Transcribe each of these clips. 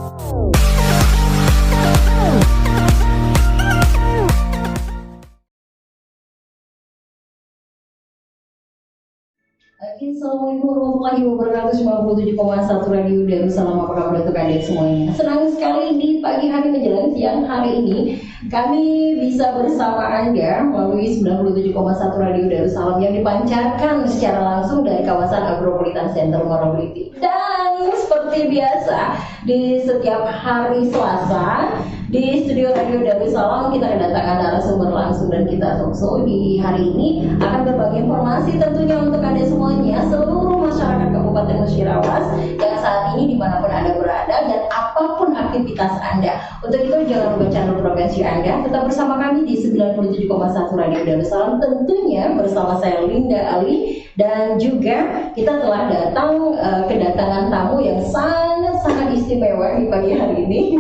Assalamualaikum warahmatullahi wabarakatuh. 97,1 Radio Darussalam. Apa kabar untuk kalian semuanya? Senang sekali di pagi hari menjelang siang hari ini kami bisa bersama Anda melalui 97,1 Radio Darussalam yang dipancarkan secara langsung dari kawasan Agropolitan Center Morowali. Dan seperti biasa di setiap hari Selasa di studio Radio Darussalam kita kedatangan narasumber langsung dan kita talkshow. Di hari ini akan berbagi informasi tentunya untuk Anda semuanya, seluruh masyarakat Kabupaten Musirawas yang saat ini dimanapun Anda berada dan apapun aktivitas Anda. Untuk itu jangan lupa channel provinsi Anda tetap bersama kami di 97,1 Radio Darussalam, tentunya bersama saya Linda Ali, dan juga kita telah kedatangan tamu yang sangat istimewa di pagi hari ini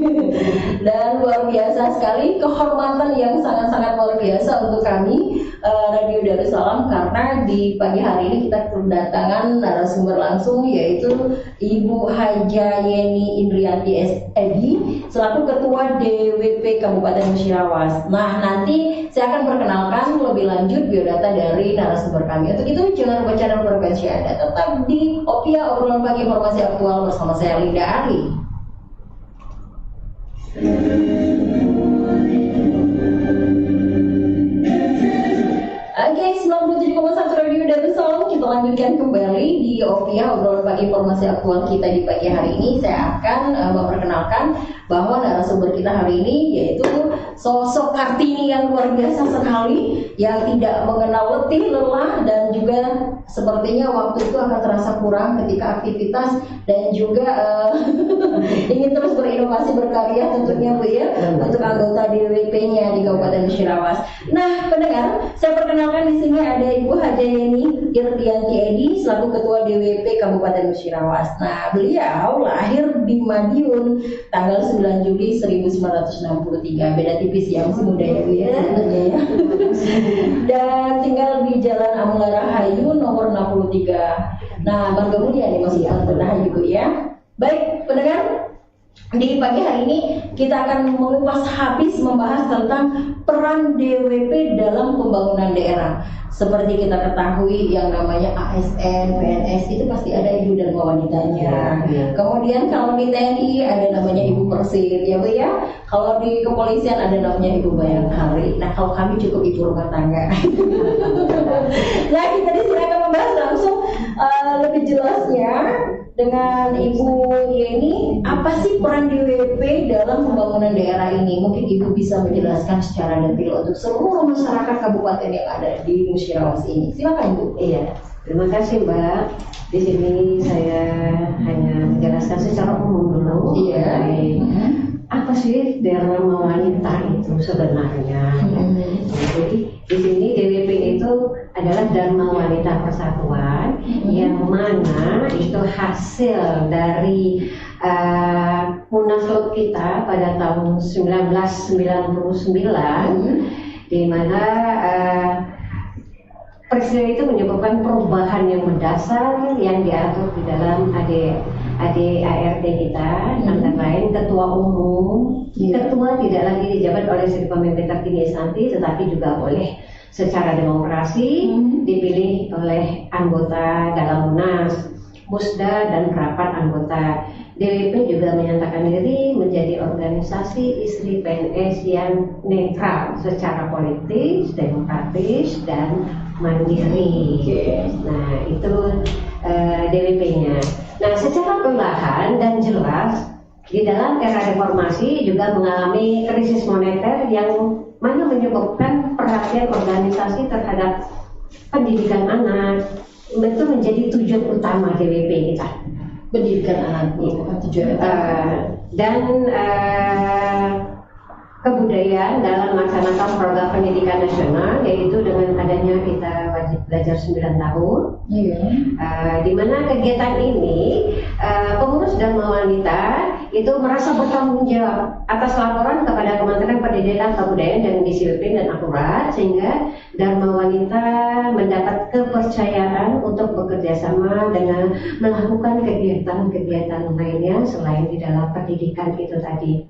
dan luar biasa sekali, kehormatan yang sangat luar biasa untuk kami Radio Darussalam, karena di pagi hari ini kita kedatangan narasumber langsung, yaitu Ibu Haja Yeni Indrianti SED selaku Ketua DWP Kabupaten Musirawas. Nah, nanti saya akan perkenalkan lebih lanjut biodata dari narasumber kami. Untuk itu jangan lupa channel frekuensi Anda tetap di Opia, obrolan pagi informasi aktual bersama saya Linda Ali. Oke, 97,1 Radio Darussalam, kita lanjutkan kembali di Opia, obrolan pagi informasi aktual kita di pagi hari ini. Saya akan memperkenalkan bahwa narasumber kita hari ini yaitu sosok Kartini yang luar biasa sekali, yang tidak mengenal letih, lelah, dan juga sepertinya waktu itu akan terasa kurang ketika aktivitas dan juga ingin terus berinovasi berkarya tentunya Bu ya, untuk anggota DWP-nya di Kabupaten Musirawas. Nah, pendengar, saya perkenalkan di sini ada Ibu Haja Yeni Indrianti Edi selaku Ketua DWP Kabupaten Musirawas. Nah, beliau lahir di Madiun tanggal 9 Juli 1963. Beda tipis ya, masih muda ya Bu ya tentunya ya. Dan tinggal di Jalan Amla Rahayu nomor 63. Nah, Marga Mulia nih masih Amla Rahayu Bu ya. Baik, pendengar, di pagi hari ini kita akan mengupas habis membahas tentang peran DWP dalam pembangunan daerah. Seperti kita ketahui yang namanya ASN, PNS itu pasti ada ibu dan wanitanya. Kemudian kalau di TNI ada namanya Ibu Persit ya Bu ya. Kalau di kepolisian ada namanya Ibu Bayangkari. Nah, kalau kami cukup ibu rumah tangga. Nah, kita di sini akan membahas langsung lebih jelasnya dengan Ibu Yeni, apa sih peran DWP dalam pembangunan daerah ini? Mungkin Ibu bisa menjelaskan secara detail untuk seluruh masyarakat kabupaten yang ada di Musirawas ini. Silakan Bu. Iya, terima kasih Mbak. Di sini saya hanya menjelaskan secara umum dulu. Iya. Apa sih Dharma Wanita itu sebenarnya? Jadi di sini DWP itu adalah Dharma Wanita Persatuan yang mana itu hasil dari Munaslup kita pada tahun 1999, di mana peristiwa itu menyebabkan perubahan yang mendasar yang diatur di dalam ADART kita, antara lain ketua umum. Ketua tidak lagi dijabat oleh si pemimpin tertinggi instansi, tetapi juga boleh secara demokrasi dipilih oleh anggota dalam Munas, Musda, dan rapat anggota. DWP juga menyatakan diri menjadi organisasi istri PNS yang netral secara politis, demokratis, dan mandiri. Nah, itu DWP-nya. Nah, secara perlahan dan jelas di dalam era reformasi juga mengalami krisis moneter yang mana menyebabkan perhatian organisasi terhadap pendidikan anak itu menjadi tujuan utama DWP kita. Pendidikan anak tujuan dan kebudayaan dalam melaksanakan program pendidikan nasional, yaitu dengan adanya kita wajib belajar 9 tahun. Di mana kegiatan ini pengurus Dharma Wanita itu merasa bertanggung jawab atas laporan kepada Kementerian Pendidikan, Kebudayaan dan Disiplin dan Akurat, sehingga Dharma Wanita mendapat kepercayaan untuk bekerja sama dengan melakukan kegiatan-kegiatan lainnya selain di dalam pendidikan itu tadi.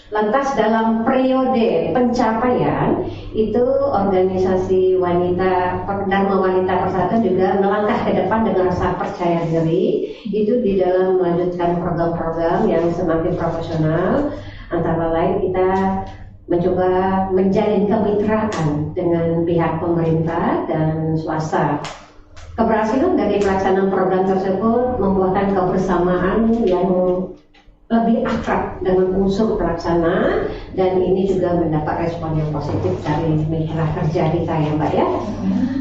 Lantas dalam periode pencapaian itu organisasi wanita Dharma Wanita Persatuan juga melangkah ke depan dengan rasa percaya diri itu di dalam melanjutkan program-program yang semakin profesional. Antara lain kita mencoba menjalin kemitraan dengan pihak pemerintah dan swasta. Keberhasilan dari pelaksanaan program tersebut membuahkan kebersamaan yang lebih akrab dengan unsur pelaksana, dan ini juga mendapat respon yang positif dari mitra kerja kita ya Mbak ya.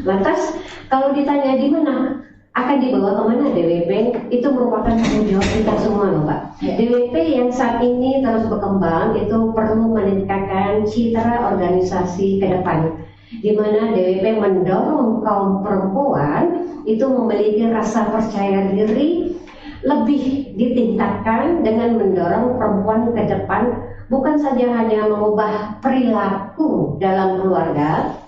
Lantas kalau ditanya di mana akan dibawa kemana DWP, itu merupakan tanggung jawab kita semua loh Mbak. DWP yang saat ini terus berkembang itu perlu meningkatkan citra organisasi ke depan, di mana DWP mendorong kaum perempuan itu memiliki rasa percaya diri lebih ditingkatkan dengan mendorong perempuan ke depan, bukan saja hanya mengubah perilaku dalam keluarga,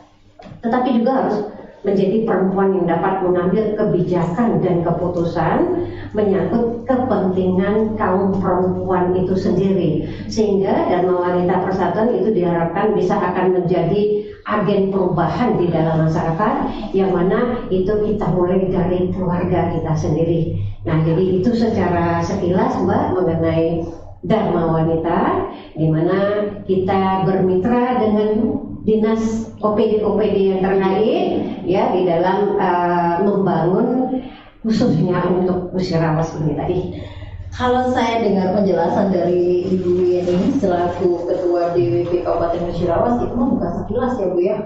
tetapi juga harus menjadi perempuan yang dapat mengambil kebijakan dan keputusan menyangkut kepentingan kaum perempuan itu sendiri, sehingga Dharma Wanita Persatuan itu diharapkan bisa akan menjadi agen perubahan di dalam masyarakat, yang mana itu kita mulai dari keluarga kita sendiri. Nah, jadi itu secara sekilas Mbak mengenai Dharma Wanita, di mana kita bermitra dengan dinas OPD yang terkait ya di dalam membangun khususnya untuk Musirawas ini tadi. Kalau saya dengar penjelasan dari Ibu Yeni selaku Ketua DWP Kabupaten Musirawas, itu mah bukan sekilas ya Bu ya.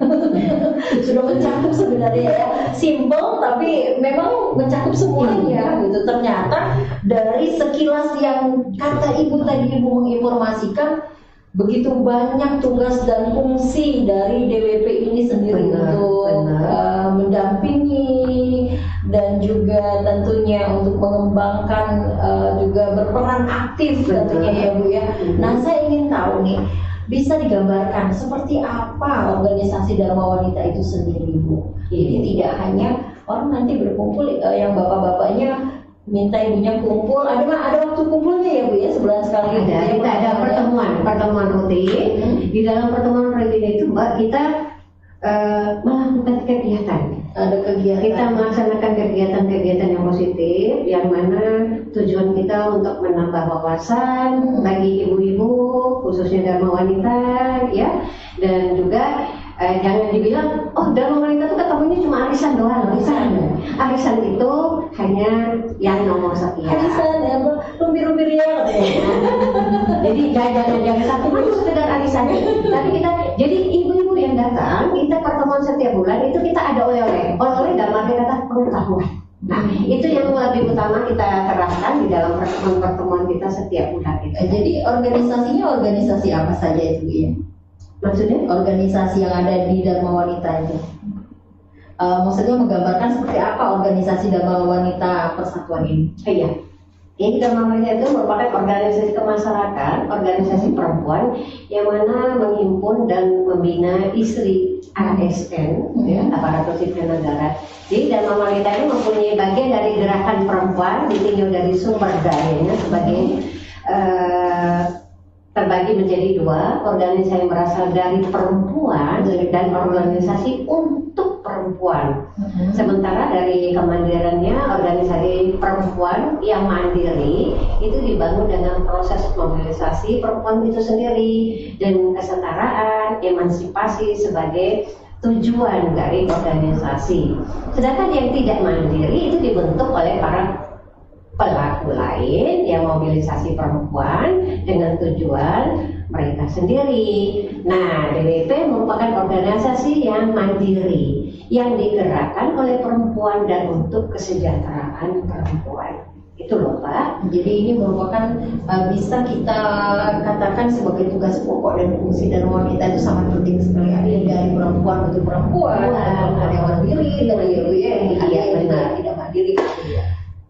Sudah mencakup sebenarnya ya. Simple tapi memang mencakup semuanya gitu. Ternyata dari sekilas yang kata Ibu tadi, Ibu menginformasikan begitu banyak tugas dan fungsi dari DWP ini sendiri untuk mendampingi dan juga tentunya untuk mengembangkan, juga berperan aktif tentunya ya Bu ya. Nah, saya ingin tahu nih, bisa digambarkan seperti apa organisasi Dharma Wanita itu sendiri Bu? Jadi tidak hanya orang nanti berkumpul, yang bapak-bapaknya minta ibunya kumpul, ada waktu kumpulnya ya Bu ya, sebulan sekali. Kita ada pertemuan rutin. Di dalam pertemuan rutin itu Mbak, kita melakukan kegiatan. Ada kegiatan. Kita melaksanakan kegiatan-kegiatan yang positif, yang mana tujuan kita untuk menambah wawasan bagi ibu-ibu, khususnya Dharma Wanita, ya, dan juga jangan dibilang, oh Dharma Wanita itu ketemunya cuma arisan doang. Arisan itu hanya yang nomor sekian. Arisan ya, rumpi-rumpi ria katanya. Jadi jangan satu dulu sekedar arisan. Tapi kita, jadi ibu-ibu yang datang, kita pertemuan setiap bulan itu kita ada oleh-oleh dalam arti kata pengetahuan. Nah, itu yang lebih utama kita terapkan di dalam pertemuan kita setiap bulan itu. Jadi organisasinya organisasi apa saja itu ya? Maksudnya organisasi yang ada di Dharma Wanita itu? Maksudnya menggambarkan seperti apa organisasi Dharma Wanita Persatuan ini? Iya. Ini Dharma Wanita itu merupakan organisasi kemasyarakatan, organisasi perempuan yang mana menghimpun dan membina istri ASN, ya, aparatur sipil negara. Jadi Dharma Wanita ini mempunyai bagian dari gerakan perempuan, ditinjau dari sumber dayanya sebagai terbagi menjadi dua, organisasi yang berasal dari perempuan dan organisasi untuk perempuan. Sementara dari kemandiriannya, organisasi perempuan yang mandiri itu dibangun dengan proses mobilisasi perempuan itu sendiri dan kesetaraan, emansipasi sebagai tujuan dari organisasi. Sedangkan yang tidak mandiri itu dibentuk oleh para pelaku lain yang mobilisasi perempuan dengan tujuan mereka sendiri. Nah, DWP merupakan organisasi yang mandiri yang digerakkan oleh perempuan dan untuk kesejahteraan perempuan. Itu loh Pak. Jadi ini merupakan bisa kita katakan sebagai tugas pokok dan fungsi Dharma Wanita itu sangat penting sekali, dari perempuan untuk perempuan, perempuan yang mandiri, dari ibu yang tidak mandiri.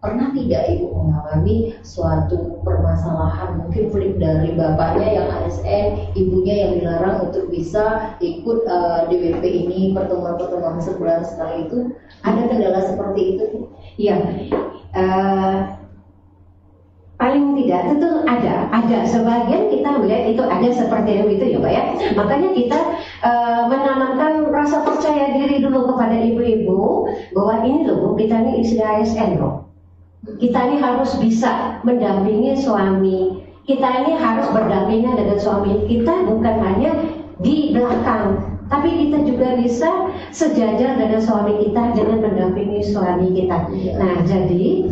pernah tidak Ibu mengalami suatu permasalahan mungkin flip dari bapaknya yang ASN, ibunya yang dilarang untuk bisa ikut DWP ini, pertemuan-pertemuan sebulan sekali itu, ada kendala seperti itu? Iya, paling tidak tentu ada sebagian kita melihat itu ada seperti itu ya Pak ya. Makanya kita menanamkan rasa percaya diri dulu kepada ibu-ibu bahwa ini loh Bu, kita ini istri ASN loh. Kita ini harus bisa mendampingi suami. Kita ini harus berdampingan dengan suami kita, bukan hanya di belakang, tapi kita juga bisa sejajar dengan suami kita dengan mendampingi suami kita. Nah, jadi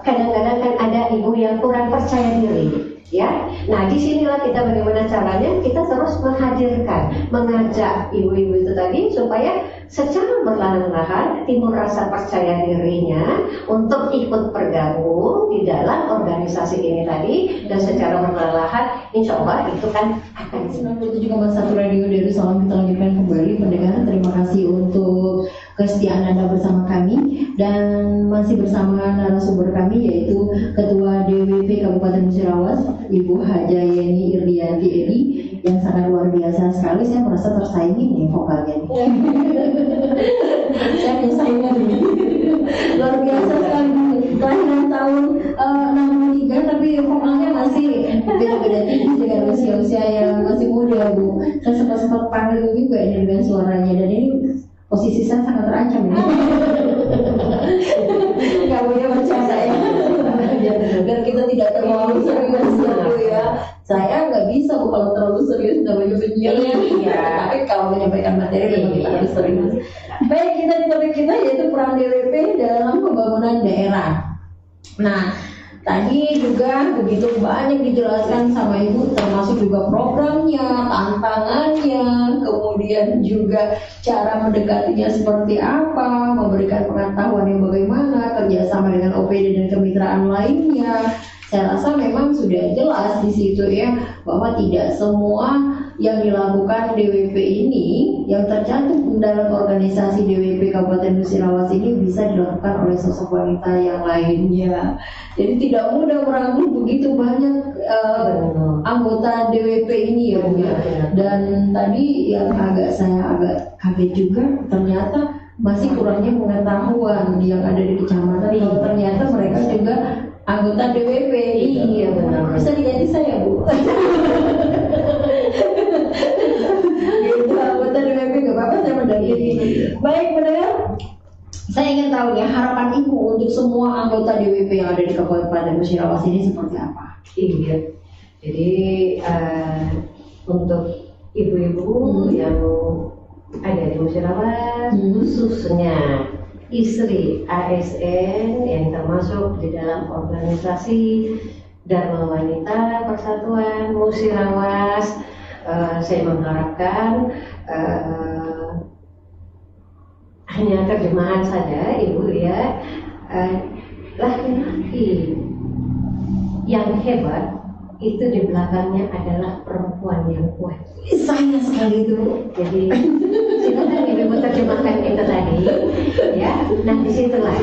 kadang-kadang kan ada ibu yang kurang percaya diri, ya. Nah, disinilah kita bagaimana caranya kita terus menghadirkan, mengajak ibu-ibu itu tadi supaya secara perlahan-lahan timbul rasa percaya dirinya untuk ikut bergabung di dalam organisasi ini tadi, dan secara perlahan-lahan insya Allah itu kan akan 97,1 Radio Darussalam kita lanjutkan kembali pendengar. Terima kasih untuk kesetiaan Anda bersama kami, dan masih bersama narasumber kami yaitu Ketua DWP Kabupaten Musirawas Ibu Haja Yeni Irdianti Edi, yang sangat luar biasa sekali. Saya merasa tersaingi nih vokalnya nih. Saya punya saingan nih. Luar biasa sekali. Kelahiran tahun 63 tapi vokalnya masih beda-beda tipis dengan usia-usia yang masih muda Bu. Saya sempat panggil juga ini dengan suaranya, dan ini posisi saya sangat terancam ya. Gak boleh bercanda ya. Biar kita tidak terlalu serius ya. Saya nggak bisa Bu kalau terlalu serius namanya penyiar. Tapi kalau menyampaikan materi memang kita harus serius. Baik, kita di topik kita yaitu peran DWP dalam pembangunan daerah. Nah, tadi juga begitu banyak dijelaskan sama Ibu, termasuk juga programnya, tantangannya, kemudian juga cara mendekatinya seperti apa, memberikan pengetahuan yang bagaimana, kerjasama dengan OPD dan kemitraan lainnya. Saya rasa memang sudah jelas di situ ya, bahwa tidak semua yang dilakukan DWP ini yang tercantum dalam organisasi DWP Kabupaten Musirawas ini bisa dilakukan oleh sosok wanita yang lainnya. Jadi tidak mudah merangkul begitu banyak anggota DWP ini ya Bu ya. Dan tadi yang saya agak kaget juga, ternyata masih kurangnya pengetahuan yang ada di kecamatan. Ternyata mereka juga anggota DWP. Iya benar. Bisa diganti saya Bu. Gitu, anggota DWP gak apa-apa, saya mendampingi. Baik pendengar, saya ingin tahu ya harapan Ibu untuk semua anggota DWP yang ada di Kabupaten Musirawas ini seperti apa? Iya. Jadi untuk ibu-ibu yang ada di Musirawas, khususnya istri ASN yang termasuk di dalam organisasi Dharma Wanita Persatuan Musirawas, saya mengharapkan hanya terjemahan saja Ibu ya, laki-laki yang hebat itu di belakangnya adalah perempuan yang kuat. Sayang sekali itu. Jadi silakan Ibu terjemahkan itu tadi, ya. Nah disitulah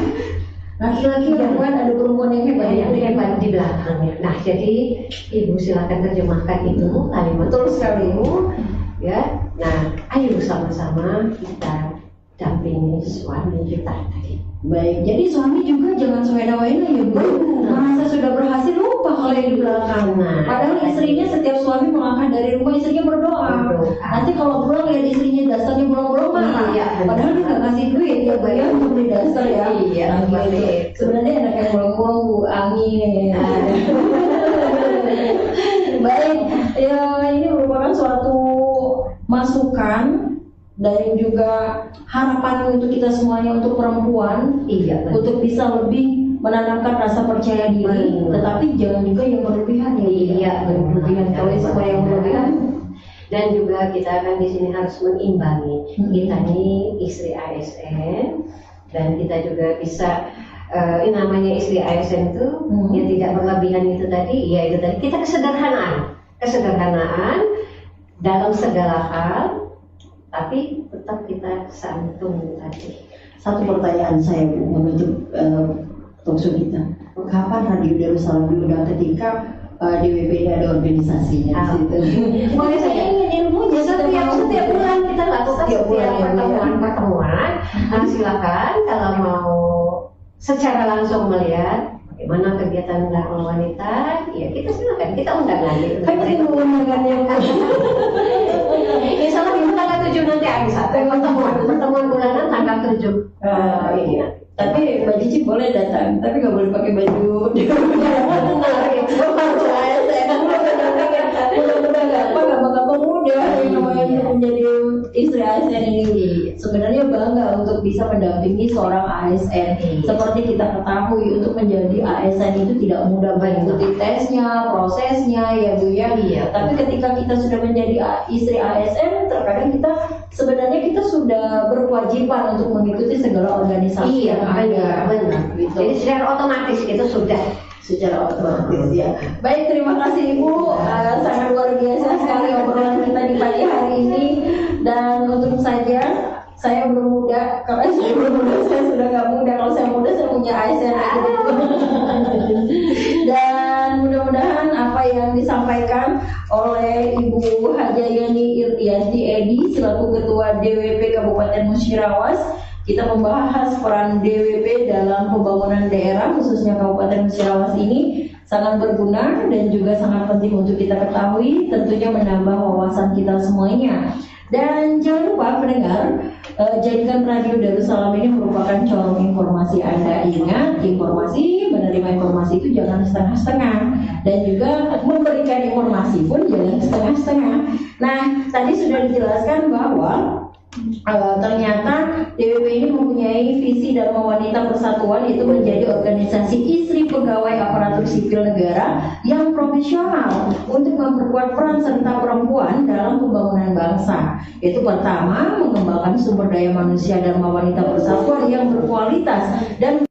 laki-laki yang kuat, ada perempuan yang hebat di belakangnya. Nah jadi Ibu silakan terjemahkan itu kalimat. Betul sekali Ibu, ya. Nah ayo sama-sama kita dampingi suami kita tadi. Baik, jadi suami juga jangan sewena-wena ya Bu. Merasa sudah berhasil lupa kalau yang di belakang. Padahal istrinya setiap suami melangkah dari rumah, istrinya berdoa. Nanti kalau pulang lihat istrinya dasarnya bolong-bolong marah. Padahal dia nggak kasih duit ya Bu ya untuk beli dasar ya. Iya. Sebenarnya anak yang bolong-bolong Bu, angin. Baik, ya ini merupakan suatu masukan dan juga harapan untuk kita semuanya, untuk perempuan, untuk bisa lebih menanamkan rasa percaya diri, tetapi jangan juga yang berlebihan ya. Berlebihan, kalau semua yang berlebihan. Dan juga kita kan di sini harus mengimbangi. Kita ini istri ASN, dan kita juga bisa ini namanya istri ASN itu yang tidak berlebihan itu tadi, ya itu tadi kita kesederhanaan dalam segala hal. Tapi tetap kita santun tadi. Satu pertanyaan saya Bu, menutup talkshow kita. Kapan Radio Darussalam diundang ketika DWP ada organisasinya di situ. Boleh saya ingin ilmunya setiap bulan kita lakukan setiap pertemuan. Silakan kalau mau secara langsung melihat bagaimana kegiatan Dharma Wanita, ya kita silakan, kita undang lagi. Kan kita mengundang yang Insya Allah minggu tanggal 7 nanti ada pertemuan bulanan tanggal 7 ini. Tapi Mbak Cici boleh datang, tapi nggak boleh pakai baju. Mudah-mudahan muda yang namanya menjadi istri ASN ini sebenarnya bangga untuk bisa mendampingi seorang ASN. Seperti kita ketahui untuk menjadi ASN itu tidak mudah, mengikuti tesnya, prosesnya, ya Bu ya. Tapi ketika kita sudah menjadi istri ASN, terkadang kita sebenarnya kita sudah berkewajiban untuk mengikuti segala organisasi yang ada. Benar. Gitu. Jadi secara otomatis itu sudah. Secara otomatis ya. Baik, terima kasih Ibu, sangat luar biasa sekali obrolan kita di pagi hari ini. Dan untung saja saya belum muda, karena saya belum muda, saya sudah nggak muda. Kalau saya muda, saya punya ASN aja. Dan mudah-mudahan apa yang disampaikan oleh Ibu Hajayani Irtianti Edi selaku Ketua DWP Kabupaten Musirawas, kita membahas peran DWP dalam pembangunan daerah khususnya Kabupaten Musirawas ini sangat berguna dan juga sangat penting untuk kita ketahui, tentunya menambah wawasan kita semuanya. Dan jangan lupa pendengar, jadikan Radio Darussalam ini merupakan corong informasi Anda. Ingat, menerima informasi itu jangan setengah-setengah, dan juga memberikan informasi pun jangan setengah-setengah. Nah, tadi sudah dijelaskan bahwa ternyata DWP ini mempunyai visi Dharma Wanita Persatuan, itu menjadi organisasi istri pegawai aparatur sipil negara yang profesional untuk memperkuat peran serta perempuan dalam pembangunan bangsa. Itu pertama, mengembangkan sumber daya manusia Dharma Wanita Persatuan yang berkualitas dan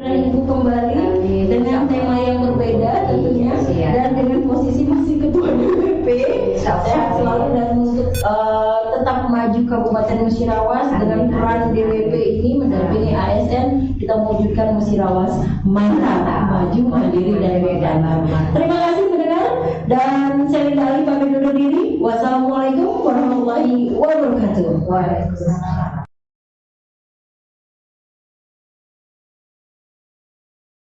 Ibu kembali dengan tema yang berbeda tentunya, dan dengan posisi masih ketua DWP. Sehat selalu dan untuk tetap maju Kabupaten Musirawas dengan peran DWP ini mendampingi ASN, kita mewujudkan Musirawas mantap, maju, mandiri dan berdana. Terima kasih pendengar, dan saya Linda Ali pamit undur diri. Wassalamualaikum warahmatullahi wabarakatuh.